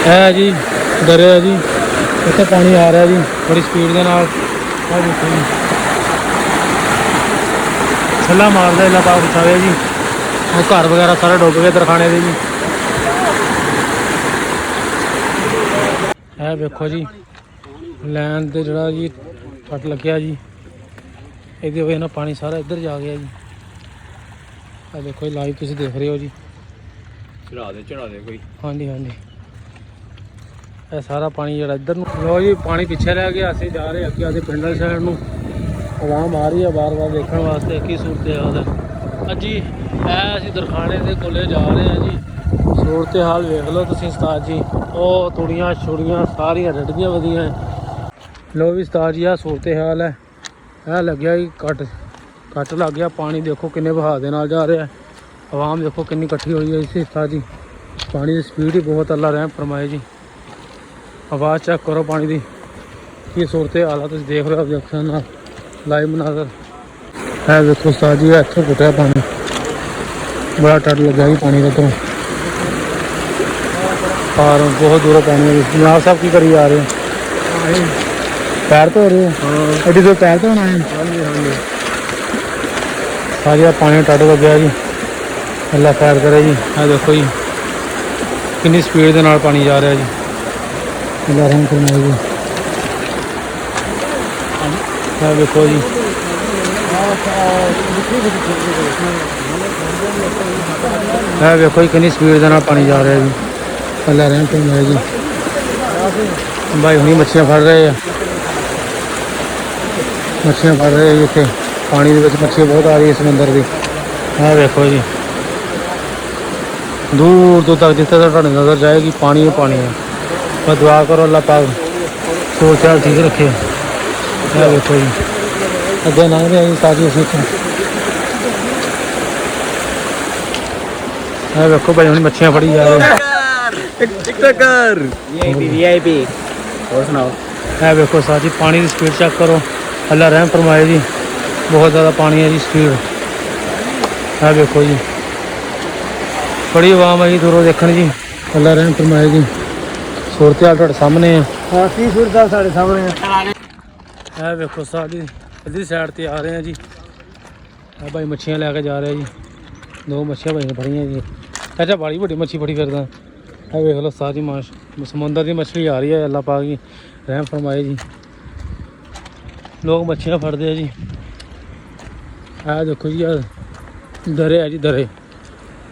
है जी दरिया जी, इतने पानी आ रहा जी बड़ी स्पीड के नाल। देखो जी छला मारदा इला पाक बिछावे जी, और घर वगैरह सारे डुब गए दरखाने दे जी। है देखो जी लैन ते जड़ा जी कट लग्या जी, इहदी वजह नाल पानी सारा इधर जा गया जी। आ देखो जी लाइव तुसीं देख रहे हो जी, चढ़ा दे कोई। हाँ जी हाँ जी, ਇਹ ਸਾਰਾ ਪਾਣੀ ਜਿਹੜਾ ਇੱਧਰ ਨੂੰ ਲੋ ਜੀ, ਪਾਣੀ ਪਿੱਛੇ ਰਹਿ ਗਿਆ। ਅਸੀਂ ਜਾ ਰਹੇ ਅੱਗੇ ਆਦੇ ਪਿੰਡ ਵਾਲੀ ਸਾਈਡ ਨੂੰ। ਆਵਾਮ ਆ ਰਹੀ ਹੈ ਬਾਰ-ਬਾਰ ਦੇਖਣ ਵਾਸਤੇ ਕੀ ਸੂਰਤ ਹਾਲ ਹੈ। ਜੀ ਇਹ ਅਸੀਂ ਦਰਖਾਣੇ ਦੇ ਕੋਲੇ ਜਾ ਰਹੇ ਹਾਂ ਜੀ। ਸੂਰਤ ਹਾਲ ਵੇਖ ਲਓ ਤੁਸੀਂ ਉਸਤਾਦ ਜੀ, ਉਹ ਤੁੜੀਆਂ ਛੁੜੀਆਂ ਸਾਰੀਆਂ ਡੱਡੀਆਂ ਵਧੀਆਂ। ਲੋ ਵੀ ਉਸਤਾਦ ਜੀ ਆ ਸੂਰਤ ਹਾਲ ਹੈ। ਇਹ ਲੱਗਿਆ ਜੀ ਕੱਟ ਲੱਗ ਗਿਆ। ਪਾਣੀ ਦੇਖੋ ਕਿੰਨੇ ਵਹਾਅ ਦੇ ਨਾਲ ਜਾ ਰਿਹਾ। ਆਵਾਮ ਦੇਖੋ ਕਿੰਨੀ ਇਕੱਠੀ ਹੋਈ ਹੈ ਇਸ ਉਸਤਾਦ ਜੀ। ਪਾਣੀ ਦੀ ਸਪੀਡ ਹੀ ਬਹੁਤ ਅੱਲਾ ਰਹਿਮ ਫਰਮਾਏ ਜੀ। आवाज़ चेक करो पानी की की सूरत हाल है, तुम देख रहे हो अपनी अखियों नाल लाइव मनाजर है। देखो उस्ताद जी इतों फुटिया पानी, बड़ा डर लगा जी पानी का। तो और बहुत दूरों पानी है। जनाब साहब की करी जा रहे हैं? पैर धो रहे हो? एड्डी दूर पैर धोना है? हाँ जी हाँ जी। सारी पानी टट लग्या जी, अल्लाह खैर करे जी। आ देखो जी कितनी स्पीड के नाल पानी जा रहा जी। अल्लाह रहम फरमाए जी। देखो जी देखो जी कितनी स्पीड के नाल पानी जा रहा है जी। अल्लाह रहम फरमाए जी। भाई हुणी मच्छियाँ फड़ रहे हैं, मच्छियाँ फड़ रहे हैं इतने पानी के मच्छी बहुत आ रही है समंदर की। हाँ देखो जी दूर दूर तक जितने तक नज़र जाएगी पानी ही पानी है। मैं दुआ करो अल्लाह पाक सोच ख्याल ठीक रखे। है देखो जी अगे लंघ रहे जी सारी असीं। है देखो भाई हम मच्छियाँ फड़ी जा रहे हैं। और सुनाओ। है देखो सारी पानी की स्पीड चेक करो, अल्लाह रहम फरमाए जी। बहुत ज़्यादा पानी है जी, स्पीड है देखो जी। बड़ी आवाम है जी दूरों देखने जी, अल्लाह रहम फरमाए जी। सूरत हाल तुहाडे सामने है। हाँ की सूरत हाल साढ़े सामने है। देखो सारी इधर साइड ते आ रहे हैं जी। भाई मच्छियाँ लैके जा रहे हैं जी। दो मच्छियाँ भाई ने फड़ियाँ जी। चाचा बड़ी बड़ी मच्छी फड़ी फिरदा है। वेख लो सारी माश समुंदर की मछली आ रही है। अल्लाह पाक जी रहम फरमाए जी। लोग मच्छियाँ फड़ते हैं जी। है देखो जी दरे है जी, दरे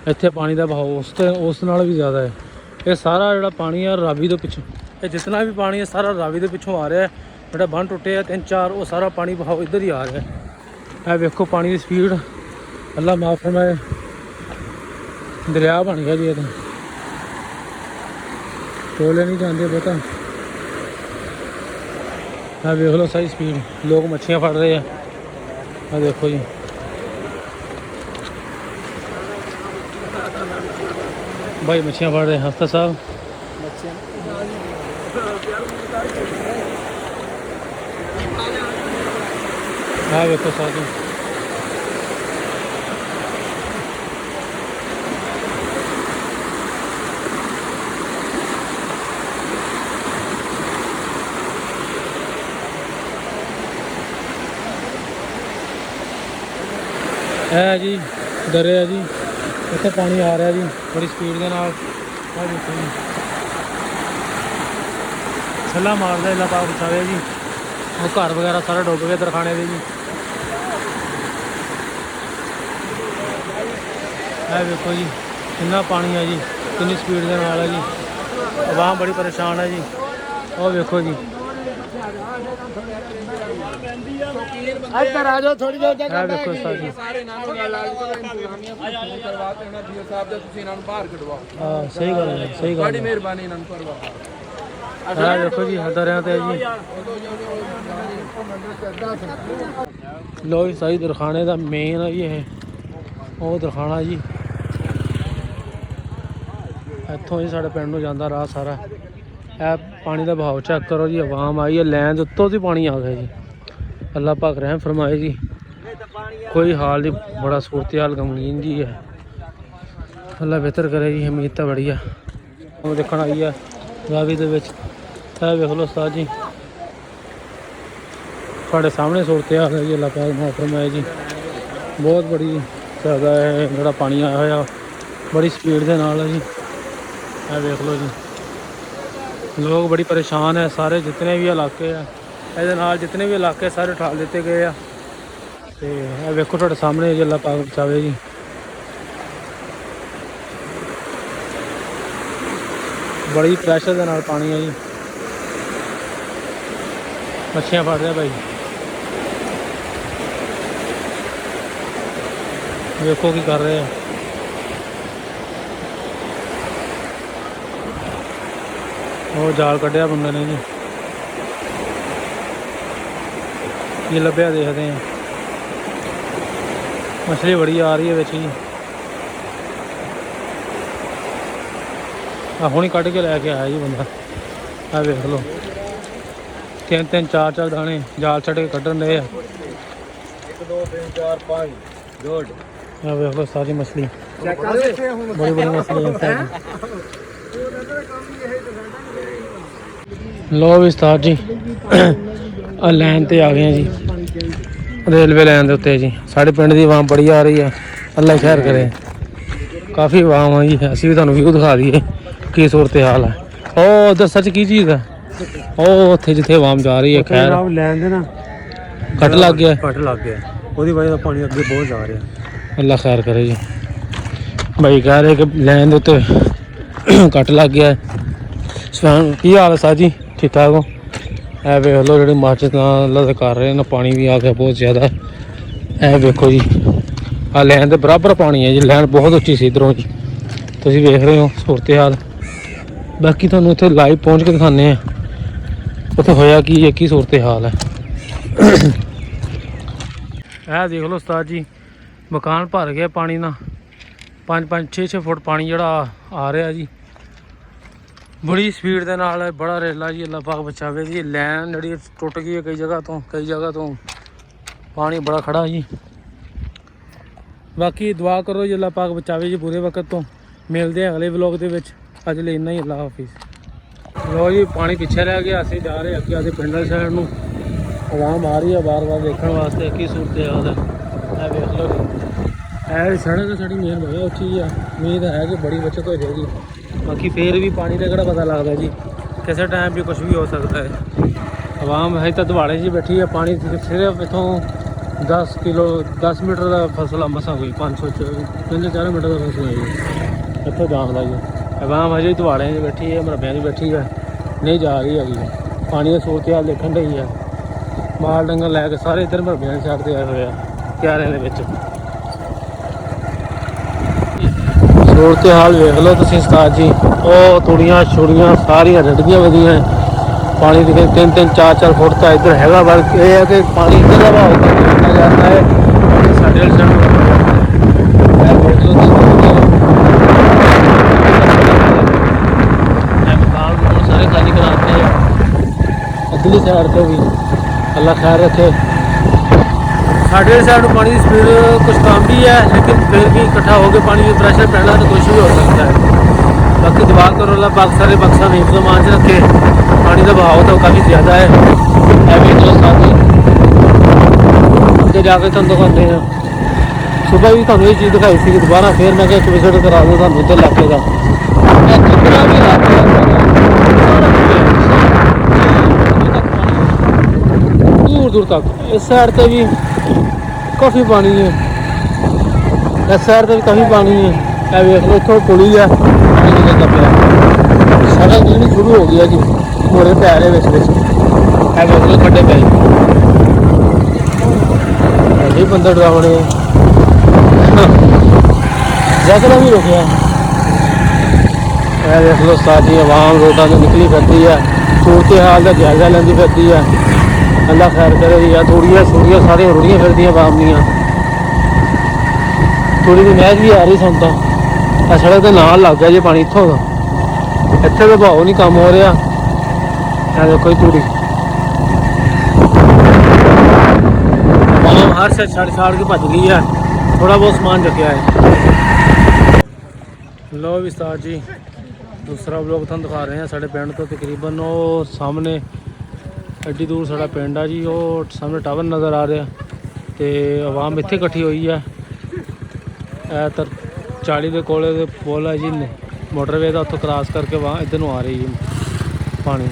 इत्थे पानी का बहाव उस नाल भी ज़्यादा है। ये सारा जो पानी है रावी के पिछों, ये जितना भी पानी है सारा रावी के पिछों आ रहा है। जो बन टुटे है 3-4 वो सारा पानी बहाव इधर ही आ रहा है। देखो पानी की स्पीड अल्लाह माफ फरमाए। दरिया बन गया जी, ये टोले नहीं जाते पता। देख लो सारी स्पीड, लोग मच्छियाँ फड़ रहे हैं। देखो जी भाई मच्छियाँ फड़ रहे हैं हफ्ता साहब। हाँ देखो साथ है जी दरे है जी, इतने पानी आ रहा है जी बड़ी स्पीड के नाल। देखो जी छला मारदा इला पाक बिछावे जी, और घर वगैरह सारे डुब गए दरखाने दे जी। है देखो जी कितना पानी है जी, कितनी स्पीड के नाल है जी। आवाम बड़ी परेशान है जी। और देखो जी देखो सारी सही गल है, सही गल मेहरबानी। देखो जी दरिया ते जी लो जी सारी दरखाने का मेन है ये है वो दरखाना जी। इतों ही साढ़े पिंड नूं जांदा राह सारा। है पानी का बहाव चेक करो जी, आवाम आई है लैन दे उत्तों से पानी आ गया जी। अल्लाह पाक रहम फरमाए जी। कोई हाल नहीं, बड़ा सूरत हाल गमगीन जी है। अल्लाह बेहतर करे जी, उम्मीद तो बड़ी है। वो देखना आई है ਰਾਵੀ ਦੇ ਵਿੱਚ। ਇਹ ਵੇਖ ਲਓ ਉਸਤਾਦ ਜੀ, ਤੁਹਾਡੇ ਸਾਹਮਣੇ ਸੂਰਤ ਹਾਲ ਹੈ ਜੀ। ਅੱਲਾਹ ਪਾਕ ਮਾਫ ਫਰਮਾਏ ਜੀ। ਬਹੁਤ ਬੜੀ ਜ਼ਿਆਦਾ ਹੈ ਜਿਹੜਾ ਪਾਣੀ ਆਇਆ ਹੋਇਆ, ਬੜੀ ਸਪੀਡ ਦੇ ਨਾਲ ਹੈ ਜੀ। ਇਹ ਵੇਖ ਲਓ ਜੀ, ਲੋਕ ਬੜੀ ਪਰੇਸ਼ਾਨ ਹੈ। ਸਾਰੇ ਜਿਤਨੇ ਵੀ ਇਲਾਕੇ ਆ ਇਹਦੇ ਨਾਲ, ਜਿਤਨੇ ਵੀ ਇਲਾਕੇ ਸਾਰੇ ਠਾਲ ਦਿੱਤੇ ਗਏ ਆ। ਤੇ ਇਹ ਵੇਖੋ ਤੁਹਾਡੇ ਸਾਹਮਣੇ ਜੀ, ਅੱਲਾਹ ਪਾਕ ਬਚਾਵੇ ਜੀ। ਬੜੀ ਪ੍ਰੈਸ਼ਰ ਦੇ ਨਾਲ ਪਾਣੀ ਹੈ ਜੀ। ਮੱਛੀਆਂ ਫੜ ਰਿਹਾ ਭਾਈ, ਵੇਖੋ ਕੀ ਕਰ ਰਹੇ ਆ। ਉਹ ਜਾਲ ਕੱਢਿਆ ਬੰਦੇ ਨੇ ਜੀ, ये लभ्या देखते हैं। मछली बड़ी आ रही है बिच जी। हुण ही कढ़ के लैके आया जी बंदा। आ वेख लो, 3-3 4-4 दाने जाल छड़ के कढ़न रहे। 1 2 3 4 5 गुड। आ वेख लो सारी मछली, बड़ी बड़ी मछली है। लो भी उस्ताद जी लैन ते आ गए जी, रेलवे लैन के उत्ते जी। साढ़े पिंड की आवाम बड़ी आ रही है, अल्लाह खैर करे। काफ़ी आवाम है जी। असी भी तुहानू व्यू दिखा दईए की सूरत हाल है। ओ दस्सा च की चीज़ है, ओ उत्थे जिथे आवाम जा रही है। खैर लैन दे ना कट लग गया, कट लग गया, ਉਹਦੀ वजह से पानी अगे बहुत जा रहा। अल्लाह खैर करे जी। भाई कह रहे कि लैन के उत्ते कट लग गया है। की हाल है सर जी, ठीक ठाक हो? ए वेख लो जी मस्जिद अल्लाह कर रहे हैं, पानी भी आ गया बहुत ज़्यादा। ए वेखो जी, आ लैन के बराबर पानी है जी। लैन बहुत उच्ची सी इधरों जी, तुम वेख रहे हो सूरत हाल। बाकी तुहानू इत्थे लाइव पहुँच के दिखाने उत्थे होया की है, की सूरत हाल है। ए देख लो उस्ताद जी, मकान भर गया पानी ना। 5-5 6-6 फुट पानी जड़ा आ रहा जी, बड़ी स्पीड के नाल। बड़ा रेला जी, अल्लाह पाक बचावे जी। लैन जी टुट गई है कई जगह तो पानी बड़ा खड़ा जी। बाकी दुआ करो जी, अल्लाह पाक बचावे जी बुरे वक्त तो। मिलते हैं अगले व्लॉग के अज ले इन्ना ही। अल्लाह हाफिज़। लो जी पानी पिछे रह गया, असीं जा रहे अगे आदे पिंड वाली साइड नूं। आवाम आ रही है बार बार देखने वास्ते की सूरत हाल है। देख लो है सड़क साड़ी मेन वजह उच्ची है, उम्मीद है कि बड़ी बचत हो जाएगी। बाकी फिर भी पानी का किहड़ा पता लगता जी, किसी टाइम भी कुछ भी हो सकता है। आवाम है तो दवाड़े जी बैठी है। पानी सिर्फ इतों 10 मीटर का फसला मसा कोई 500-4 मीटर का फसला है इतों जान का जी। आवाम हजे दवाड़े जी बैठी है, मरब्बियां जी बैठी है, नहीं जा रही है। पानी की सूरत हाल देखने रही है। माल डंगर लैके सारे इधर मरब्बियां की साइड से आए हुए हैं क्यारियां के। सूरत हाल वेख लो तुसीं उस्ताद जी, ओ तुड़ियां छुड़ियां सारियां रड़दियां वधियां पानी दिखे 3-3 4-4 फुट का इधर हैगा। बल्कि यह है कि पानी इधर का भाव कम जाता है, साढ़े देख लो मकान सारे खाली कराते हैं अगली साइड से भी। अल्लाह खैर रखे। साढ़े साइड पानी की स्पीड कुछ कम भी है, लेकिन फिर भी इकट्ठा होकर पानी में प्रेशर पैना तो कुछ भी हो सकता है। बाकी दुआ करो अल्लाह पाक सारे बक्सा नहीं मान से रखे। पानी का बहाव तो काफ़ी ज़्यादा है। आगे जाके तुम दिखाते हैं। सुबह भी तुम ये चीज़ दिखाई थी, दोबारा फिर मैं एक विजिट करा दूँ तुम उधर इलाके का। दूर दूर तक इस साइड से भी काफ़ी पानी है, इस साइड से भी काफ़ी पानी है। वेख लो इतों पुली है, पानी निकलता पाया। सड़क जी शुरू हो गया जी, घोड़े पै रहे बिच वेख लो खड्डे पै जी। बंदा डरावने जैकड़ा भी रुकया। देख लो सारी आवाम रोडों से निकली फिरती है, सूरत हाल का जायजा लेंदी फिरती है। अल्लाह खैर करे यार। थोड़ियां थोड़ियां सारियां रुड़ियां फिरदियां आवाम दियां। थोड़ी जी महज भी आ रही सुन तो सड़क के नाल लग गया जी पानी इतों का। इतने तो भाव नहीं कम हो रहा है। देखो तूड़ी आवाम हर साइड छड़ के भज गई है। थोड़ा बहुत समान रखा है। लो भी उस्ताद जी ਦੂਸਰਾ ਵਲੋਗ ਤੁਹਾਨੂੰ ਦਿਖਾ ਰਹੇ ਹਾਂ ਸਾਡੇ ਪਿੰਡ ਤੋਂ ਤਕਰੀਬਨ ਉਹ ਸਾਹਮਣੇ ਐਡੀ ਦੂਰ ਸਾਡਾ ਪਿੰਡ ਆ ਜੀ। ਉਹ ਸਾਹਮਣੇ ਟਾਵਰ ਨਜ਼ਰ ਆ ਰਿਹਾ ਤੇ ਆਵਾਮ ਇੱਥੇ ਇਕੱਠੀ ਹੋਈ ਹੈ। ਇਹ ਤਾਂ 40 ਦੇ ਕੋਲੇ ਦੇ ਪੁੱਲ ਹੈ ਜੀ ਮੋਟਰਵੇ ਦਾ, ਉੱਥੋਂ ਕ੍ਰਾਸ ਕਰਕੇ ਵਾਹ ਇੱਧਰ ਨੂੰ ਆ ਰਹੀ ਜੀ ਪਾਣੀ।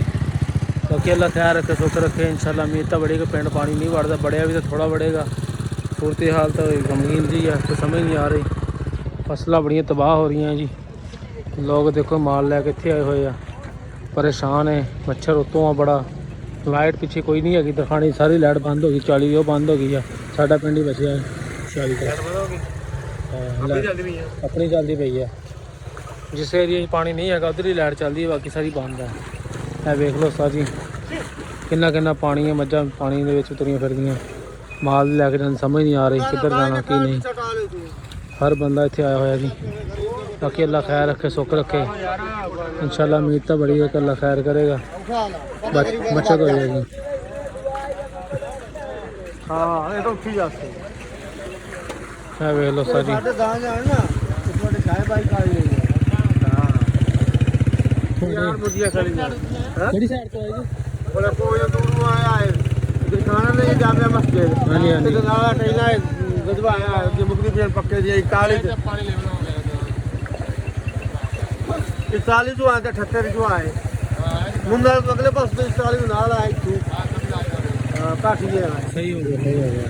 ਬਾਕੀ ਅੱਲਾ ਖੈਰ ਰੱਖੇ ਸੁੱਖ ਰੱਖੇ ਇੰਸ਼ਾਅੱਲਾ। ਉਮੀਦ ਤਾਂ ਬੜੀ ਕਿ ਪਿੰਡ ਪਾਣੀ ਨਹੀਂ ਵੜਦਾ, ਬੜਿਆ ਵੀ ਤਾਂ ਥੋੜ੍ਹਾ ਵੜੇਗਾ। ਸੂਰਤ ਹਾਲ ਤਾਂ ਗਮਗੀਨ ਜੀ ਹੈ, ਕੋਈ ਸਮਝ ਨਹੀਂ ਆ ਰਹੀ। ਫਸਲਾਂ ਬੜੀਆਂ ਤਬਾਹ ਹੋ ਰਹੀਆਂ ਜੀ। ਲੋਕ ਦੇਖੋ ਮਾਲ ਲੈ ਕੇ ਇੱਥੇ ਆਏ ਹੋਏ ਆ, ਪਰੇਸ਼ਾਨ ਹੈ। ਮੱਛਰ ਉੱਤੋਂ ਆ ਬੜਾ। ਲਾਈਟ ਪਿੱਛੇ ਕੋਈ ਨਹੀਂ ਹੈਗੀ, ਦਰਖਾਣੀ ਸਾਰੀ ਲਾਈਟ ਬੰਦ ਹੋ ਗਈ। 40 ਉਹ ਬੰਦ ਹੋ ਗਈ ਆ। ਸਾਡਾ ਪਿੰਡ ਹੀ ਬਚਿਆ ਹੈ 40 ਦਾ। ਆਪਣੀ ਚੱਲਦੀ ਪਈ ਹੈ। ਜਿਸ ਏਰੀਏ 'ਚ ਪਾਣੀ ਨਹੀਂ ਹੈਗਾ ਉਧਰ ਹੀ ਲਾਈਟ ਚੱਲਦੀ ਹੈ, ਬਾਕੀ ਸਾਰੀ ਬੰਦ ਹੈ। ਇਹ ਵੇਖ ਲਓ ਸਾਜੀ ਕਿੰਨਾ ਕਿੰਨਾ ਪਾਣੀ ਹੈ। ਮੱਝਾਂ ਪਾਣੀ ਦੇ ਵਿੱਚ ਤੁਰੀਆਂ ਫਿਰਦੀਆਂ, ਮਾਲ ਲੈ ਕੇ ਜਾਂਦੇ, ਸਮਝ ਨਹੀਂ ਆ ਰਹੀ ਕਿੱਧਰ ਜਾਣਾ ਕੀ ਨਹੀਂ। ਹਰ ਬੰਦਾ ਇੱਥੇ ਆਇਆ ਹੋਇਆ ਜੀ। ਬਾਕੀ ਅੱਲਾ ਖੈਰ ਰੱਖੇ ਸੁੱਖ ਰੱਖੇ ਇੰਸ਼ਾਅੱਲਾ। ਉਮੀਦ ਤਾਂ ਬੜੀ ਹੈ ਕਿ ਅੱਲਾ ਖੈਰ ਕਰੇਗਾ, ਬੱਚਤ ਹੋ ਜਾਏਗੀ। ਹਾਂ ਇਹ ਤਾਂ ਉੱਠੀ ਜਾਂਦੇ ਇਹ ਵੇਖ ਲਓ ਸਾਜੀ ਸਾਡੇ ਦਾਂ ਜਾਣ ਨਾ ਤੁਹਾਡੇ ਚਾਹ ਬਾਈ ਕਾਲੀ ਲਈ ਯਾਰ ਵਧੀਆ ਖੜੀ ਹੈ। ਕਿਹੜੀ ਸਾਈਡ ਤੋਂ ਆਏ ਜੀ? बोले कोई दूर आया है दिखाना नहीं जामे मस्जिद हाँ जी, हाँ जी। नाला टैला गजवा आया है जो मुक्ति पेड़ पक्के दिए 41 41 जो आते 78 जो आए मुंडा अगले पास तो 41 नाला है तू काफी है सही हो गया, सही हो गया।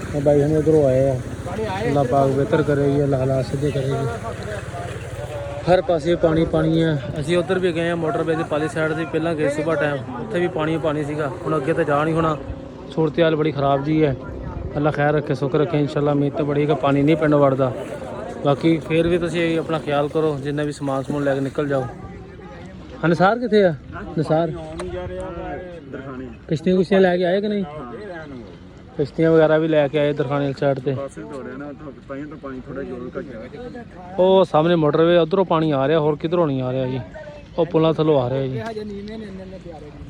मैं भाई हम उधरों आए हैं। अल्लाह पाक बेहतर करेगी, अल्लाह हालात सीधे करेगी। हर पासे पानी पानी है। ਅਸੀਂ ਉੱਧਰ ਵੀ ਗਏ ਆ ਮੋਟਰਵੇ ਦੀ ਪਾਲੀ ਸਾਈਡ ਤੇ, ਪਹਿਲਾਂ ਗਏ ਸਵੇਰ ਟਾਈਮ, ਉੱਥੇ ਵੀ ਪਾਣੀ ਪਾਣੀ ਸੀਗਾ। ਹੁਣ ਅੱਗੇ ਤਾਂ ਜਾ ਨਹੀਂ ਹੋਣਾ, ਸੂਰਤ ਹਾਲ ਬੜੀ ਖਰਾਬ ਜੀ ਹੈ। ਅੱਲਾ ਖੈਰ ਰੱਖੇ ਸੁੱਖ ਰੱਖੇ ਇੰਸ਼ਾਅੱਲਾ। ਉਮੀਦ ਤਾਂ ਬੜੀ ਕਿ ਪਾਣੀ ਨਹੀਂ ਪਿੰਡ ਵੜਦਾ। ਬਾਕੀ ਫਿਰ ਵੀ ਤੁਸੀਂ ਆਪਣਾ ਖਿਆਲ ਕਰੋ, ਜਿੰਨਾ ਵੀ ਸਮਾਨ ਸਮੂਨ ਲੈ ਕੇ ਨਿਕਲ ਜਾਓ। ਨਿਸਾਰ ਕਿੱਥੇ ਆ? ਨਿਸਾਰ ਕਿਸ਼ਤੀਆਂ ਕੁਸ਼ਤੀਆਂ ਲੈ ਕੇ ਆਏ ਕਿ ਨਹੀਂ? ਕਿਸ਼ਤੀਆਂ ਵਗੈਰਾ ਵੀ ਲੈ ਕੇ ਆਏ ਦਰਖਾਣੇ ਵਾਲੀ ਸਾਈਡ ਤੇ। ਉਹ ਸਾਹਮਣੇ ਮੋਟਰਵੇ ਉਧਰੋਂ ਪਾਣੀ ਆ ਰਿਹਾ, ਹੋਰ ਕਿਧਰੋਂ ਨਹੀਂ ਆ ਰਿਹਾ ਜੀ। ਉਹ ਪੁਲਾਂ ਥੱਲੋਂ ਆ ਰਿਹਾ ਜੀ।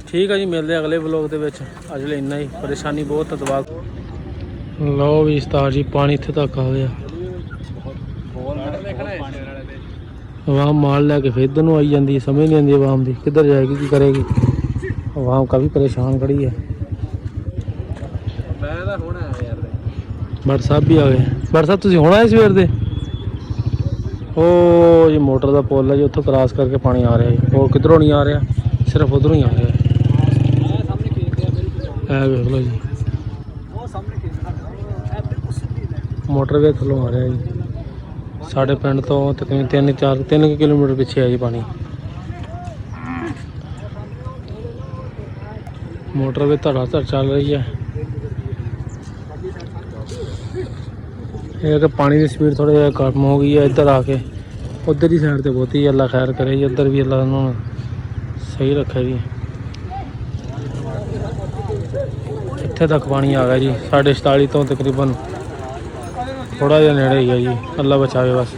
ਠੀਕ ਹੈ ਜੀ, ਮਿਲਦੇ ਅਗਲੇ ਵਲੋਗ ਦੇ ਵਿੱਚ। ਅੱਜ ਲਈ ਇੰਨਾ ਹੀ। ਪਰੇਸ਼ਾਨੀ ਬਹੁਤ ਤਬਾਹ। ਲਓ ਵੀ ਉਸਤਾਦ ਜੀ ਪਾਣੀ ਇੱਥੇ ਤੱਕ ਆ ਗਿਆ। ਆਵਾਮ ਮਾਲ ਲੈ ਕੇ ਫਿਰ ਇੱਧਰ ਨੂੰ ਆਈ ਜਾਂਦੀ ਹੈ, ਸਮਝ ਨਹੀਂ ਆਉਂਦੀ ਆਵਾਮ ਦੀ ਕਿੱਧਰ ਜਾਏਗੀ, ਕੀ ਕਰੇਗੀ। ਆਵਾਮ ਕਾਫੀ ਪਰੇਸ਼ਾਨ ਖੜੀ ਹੈ। ਬਟ ਸਾਹਿਬ ਵੀ ਆ ਗਏ। ਬਟ ਸਾਹਿਬ ਤੁਸੀਂ ਹੁਣ ਆਏ ਸਵੇਰ ਦੇ? ਉਹ ਜੀ ਮੋਟਰ ਦਾ ਪੁੱਲ ਹੈ ਜੀ, ਉੱਥੋਂ ਕ੍ਰਾਸ ਕਰਕੇ ਪਾਣੀ ਆ ਰਿਹਾ ਜੀ। ਹੋਰ ਕਿੱਧਰੋਂ ਨਹੀਂ ਆ ਰਿਹਾ, ਸਿਰਫ ਉਧਰੋਂ ਹੀ ਆ ਰਿਹਾ। ਇਹ ਵੇਖ ਲਓ ਜੀ ਮੋਟਰਵੇ ਥੱਲੋਂ ਆ ਰਿਹਾ ਜੀ। ਸਾਡੇ ਪਿੰਡ ਤੋਂ ਤਕਰੀਬਨ 3 ਕਿਲੋਮੀਟਰ ਪਿੱਛੇ ਆ ਜੀ ਪਾਣੀ। ਮੋਟਰਵੇ ਧੜਾ ਧੜ ਚੱਲ ਰਹੀ ਹੈ। ਇਹ ਕਿ ਪਾਣੀ ਦੀ ਸਪੀਡ ਥੋੜ੍ਹਾ ਜਿਹਾ ਕਮ ਹੋ ਗਈ ਹੈ ਇੱਧਰ ਆ ਕੇ। ਉੱਧਰ ਦੀ ਸਾਈਡ ਤੇ ਬਹੁਤੀ ਅੱਲਾ ਖੈਰ ਕਰੇ ਜੀ। ਉੱਧਰ ਵੀ ਅੱਲਾ ਉਹਨਾਂ ਨੂੰ ਸਹੀ ਰੱਖੇ ਜੀ। ਇੱਥੇ ਤੱਕ ਪਾਣੀ ਆ ਗਿਆ ਜੀ। 47 ਤੋਂ ਤਕਰੀਬਨ ਥੋੜ੍ਹਾ ਜਿਹਾ ਨੇੜੇ ਹੀ ਹੈ ਜੀ। ਅੱਲਾ ਬਚਾਵੇ ਬਸ।